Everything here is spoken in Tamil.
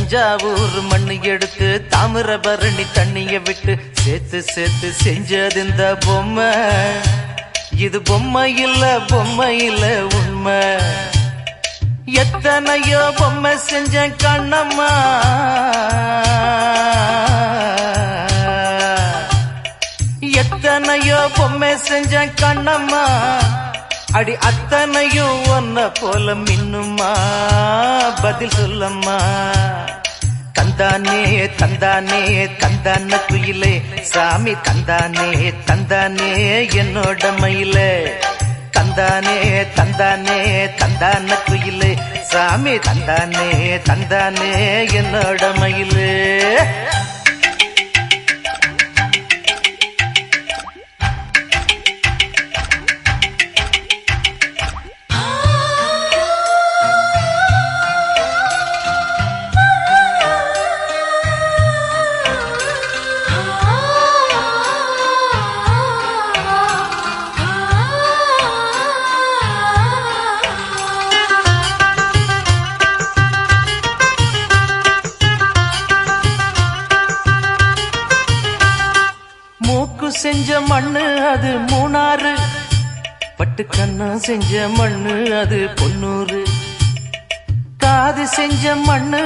தஞ்சாவூர் மண்ணு எடுத்து தாமிரபரணி தண்ணிய விட்டு சேர்த்து சேர்த்து செஞ்சது இந்த பொம்மை. இது பொம்மை இல்ல உண்மை. எத்தனையோ பொம்மை செஞ்ச கண்ணம்மா, எத்தனையோ பொம்மை செஞ்ச கண்ணம்மா. அடி அத்தனையும் ஒன்ன போல மின்னுமா, பதில் சொல்லம்மா. தந்தானே தந்தானே தந்தான குயிலே, சாமி தந்தானே தந்தானே என்னோட மயிலே. தந்தானே தந்தானே தந்தான குயிலே, சாமி தந்தானே தந்தானே என்னோட மயிலே. மூக்கு செஞ்ச மண்ணு அது மூணாறு, பட்டுக்கண்ணா செஞ்ச மண்ணு அது பொன்னூறு, காது செஞ்ச மண்ணு